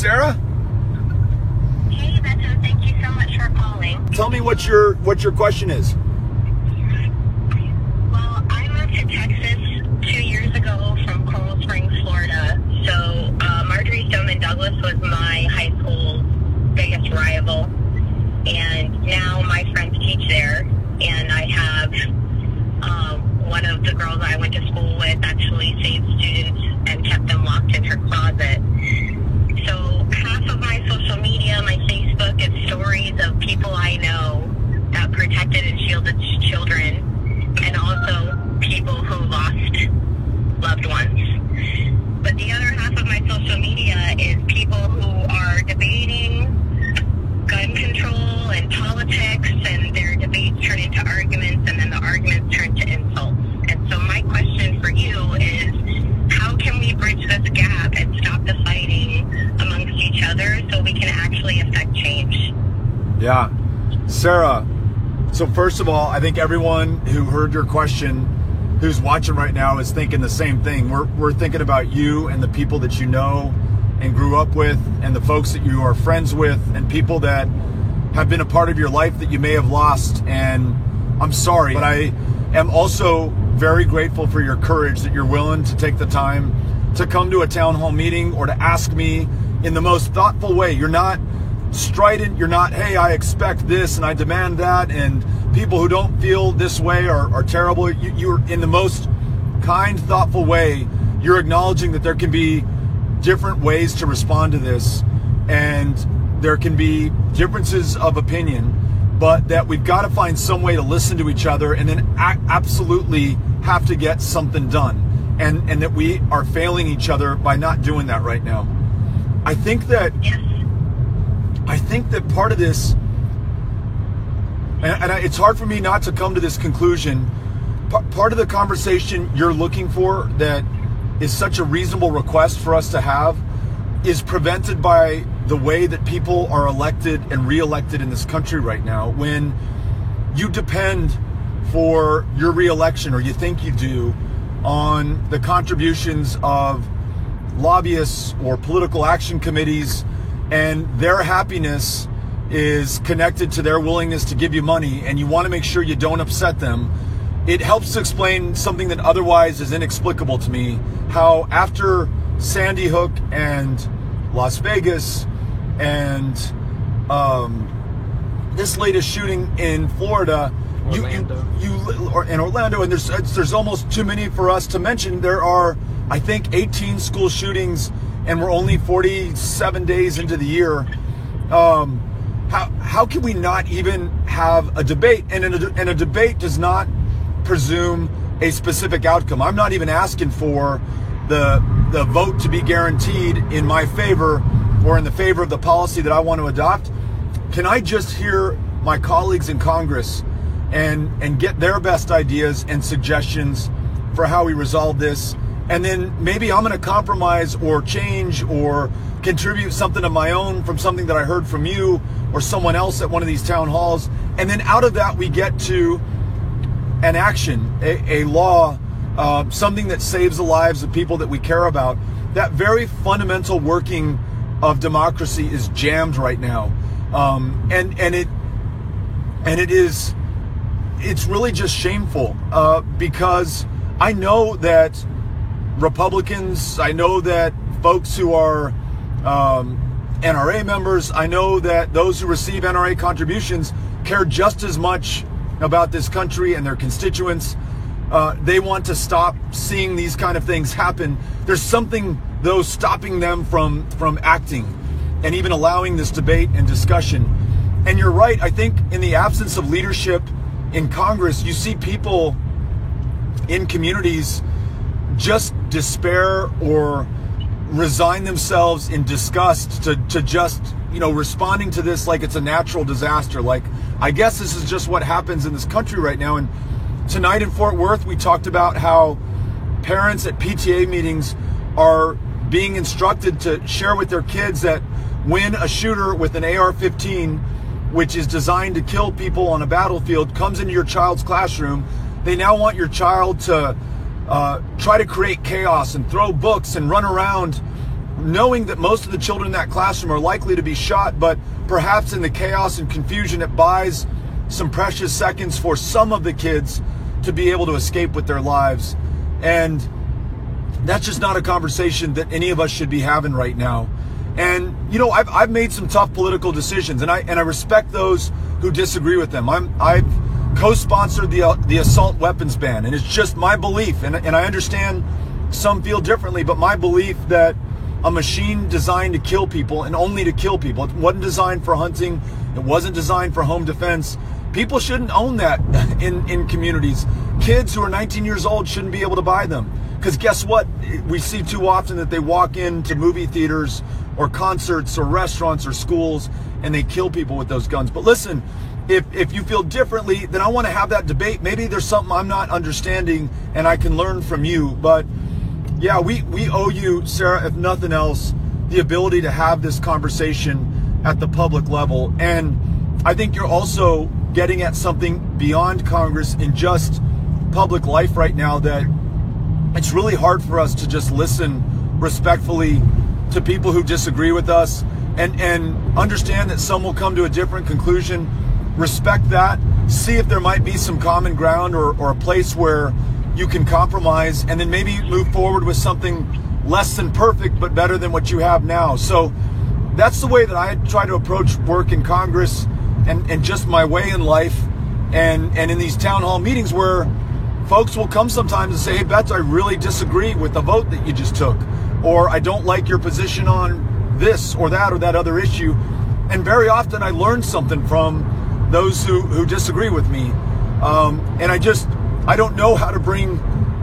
Sarah? Hey, Beto. Thank you so much for calling. Tell me what your question is. Well, I moved to Texas 2 years ago from Coral Springs, Florida. So Marjorie Stoneman Douglas was my high school's biggest rival. And now my friends teach there. And I have one of the girls I went to school with actually saved students and kept them locked in her closet. So half of my social media, my Facebook, is stories of people I know that protected and shielded children, and also people who lost loved ones. But the other half of my social media is people who are debating gun control and politics, and their debates turn into arguments, and then the arguments turn to insults. And so my question for you is, how can we bridge this gap and stop the fighting amongst each other so we can actually affect change? Yeah. Sarah, so first of all, I think everyone who heard your question, who's watching right now, is thinking the same thing. We're thinking about you and the people that you know and grew up with, and the folks that you are friends with, and people that have been a part of your life that you may have lost. And I'm sorry, but I am also very grateful for your courage, that you're willing to take the time to come to a town hall meeting or to ask me in the most thoughtful way. You're not strident. You're not, hey, I expect this and I demand that, and people who don't feel this way are terrible. You're in the most kind, thoughtful way. You're acknowledging that there can be different ways to respond to this, and there can be differences of opinion, but that we've got to find some way to listen to each other, and then absolutely have to get something done, and that we are failing each other by not doing that right now. I think that part of this, and it's hard for me not to come to this conclusion, part of the conversation you're looking for that is such a reasonable request for us to have is prevented by the way that people are elected and re-elected in this country right now. When you depend for your re-election, or you think you do, on the contributions of lobbyists or political action committees, and their happiness is connected to their willingness to give you money, and you want to make sure you don't upset them, it helps to explain something that otherwise is inexplicable to me, how after Sandy Hook and Las Vegas and this latest shooting in Florida, Orlando, and there's almost too many for us to mention. There are, I think, 18 school shootings, and we're only 47 days into the year. How can we not even have a debate? And a debate does not presume a specific outcome. I'm not even asking for the vote to be guaranteed in my favor or in the favor of the policy that I want to adopt. Can I just hear my colleagues in Congress and get their best ideas and suggestions for how we resolve this? And then maybe I'm going to compromise or change or contribute something of my own from something that I heard from you or someone else at one of these town halls. And then out of that, we get to an action, a law, something that saves the lives of people that we care about. That very fundamental working of democracy is jammed right now. It's really just shameful, because I know that Republicans, I know that folks who are NRA members, I know that those who receive NRA contributions care just as much about this country and their constituents. They want to stop seeing these kind of things happen. There's something, though, stopping them from acting and even allowing this debate and discussion. And you're right, I think in the absence of leadership in Congress, you see people in communities just despair or resign themselves in disgust to just, responding to this like it's a natural disaster. Like, I guess this is just what happens in this country right now. And tonight in Fort Worth, we talked about how parents at PTA meetings are being instructed to share with their kids that when a shooter with an AR-15, which is designed to kill people on a battlefield, comes into your child's classroom, they now want your child to try to create chaos and throw books and run around knowing that most of the children in that classroom are likely to be shot, but perhaps in the chaos and confusion, it buys some precious seconds for some of the kids to be able to escape with their lives. And that's just not a conversation that any of us should be having right now. And, you know, I've made some tough political decisions, and I respect those who disagree with them. I've co-sponsored the assault weapons ban, and it's just my belief, and I understand some feel differently, but my belief that a machine designed to kill people and only to kill people, it wasn't designed for hunting, it wasn't designed for home defense. People shouldn't own that in communities. Kids who are 19 years old shouldn't be able to buy them. Because guess what? We see too often that they walk into movie theaters or concerts or restaurants or schools and they kill people with those guns. But listen, if you feel differently, then I want to have that debate. Maybe there's something I'm not understanding and I can learn from you. But yeah, we owe you, Sarah, if nothing else, the ability to have this conversation at the public level. And I think you're also getting at something beyond Congress in just public life right now, that it's really hard for us to just listen respectfully to people who disagree with us and understand that some will come to a different conclusion. Respect that. See if there might be some common ground or a place where you can compromise, and then maybe move forward with something less than perfect, but better than what you have now. So that's the way that I try to approach work in Congress and just my way in life, and in these town hall meetings where folks will come sometimes and say, hey, Betts, I really disagree with the vote that you just took, or I don't like your position on this or that other issue. And very often I learn something from those who disagree with me. And I don't know how to bring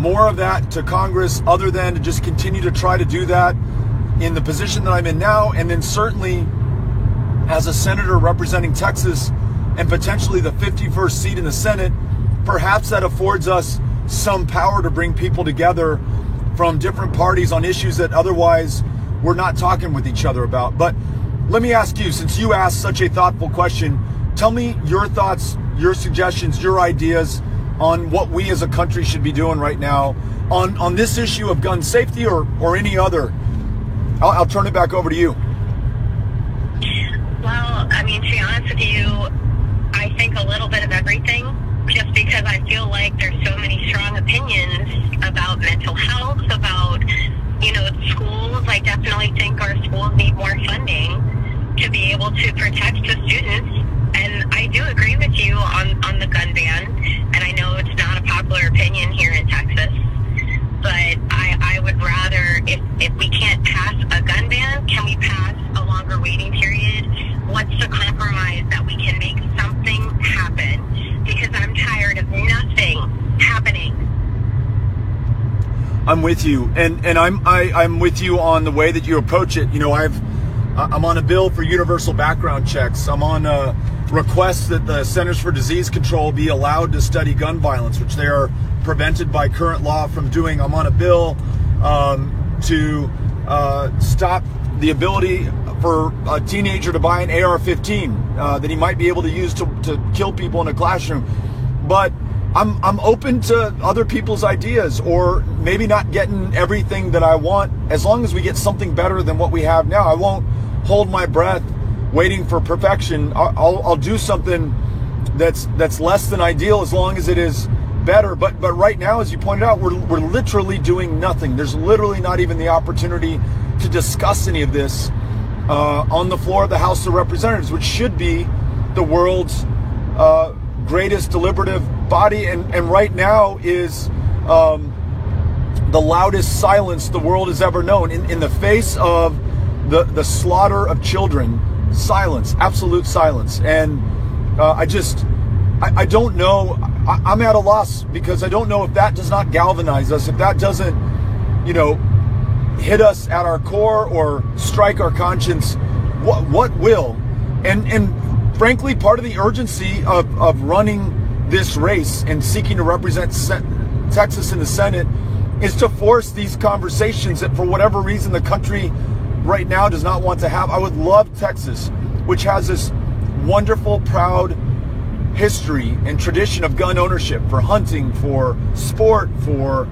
more of that to Congress other than to just continue to try to do that in the position that I'm in now, and then certainly as a senator representing Texas and potentially the 51st seat in the Senate. Perhaps that affords us some power to bring people together from different parties on issues that otherwise we're not talking with each other about. But let me ask you, since you asked such a thoughtful question, tell me your thoughts, your suggestions, your ideas on what we as a country should be doing right now on this issue of gun safety or any other. I'll turn it back over to you. Well, I mean, to be honest with you, I think a little bit of everything, just because I feel like there's so many strong opinions about mental health, about, you know, schools. I definitely think our schools need more funding to be able to protect the students. And I do agree with you on the gun ban, and I know it's not a popular opinion here in Texas, but I would rather, if we can't pass a gun ban, can we pass a longer waiting period? What's the compromise that we can make something happen? Because I'm tired of nothing happening. I'm with you, and I'm with you on the way that you approach it. You know, I'm on a bill for universal background checks. I'm on a request that the Centers for Disease Control be allowed to study gun violence, which they are prevented by current law from doing. I'm on a bill to stop the ability for a teenager to buy an AR-15 that he might be able to use to kill people in a classroom. But I'm open to other people's ideas, or maybe not getting everything that I want, as long as we get something better than what we have now. I won't hold my breath waiting for perfection. I'll do something that's less than ideal as long as it is better. But right now, as you pointed out, we're literally doing nothing. There's literally not even the opportunity to discuss any of this on the floor of the House of Representatives, which should be the world's greatest deliberative body, and right now is the loudest silence the world has ever known. In the face of the slaughter of children, silence, absolute silence. And I don't know, I'm at a loss, because I don't know if that does not galvanize us, if that doesn't, you know, hit us at our core or strike our conscience, what will? And frankly, part of the urgency of running this race and seeking to represent Texas in the Senate is to force these conversations that, for whatever reason, the country right now does not want to have. I would love Texas, which has this wonderful, proud history and tradition of gun ownership, for hunting, for sport, for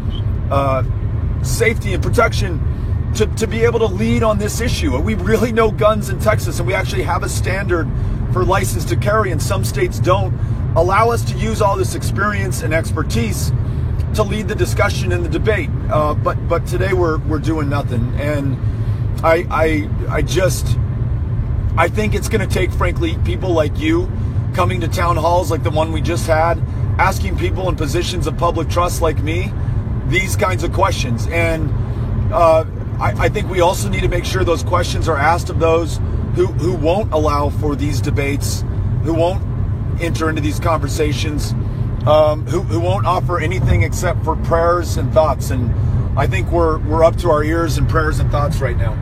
safety and protection. to be able to lead on this issue. We really know guns in Texas, and we actually have a standard for license to carry, and some states don't. Allow us to use all this experience and expertise to lead the discussion and the debate. But today we're doing nothing, and I think it's going to take, frankly, people like you coming to town halls like the one we just had, asking people in positions of public trust like me these kinds of questions. And I think we also need to make sure those questions are asked of those who won't allow for these debates, who won't enter into these conversations, who won't offer anything except for prayers and thoughts. And I think we're up to our ears in prayers and thoughts right now.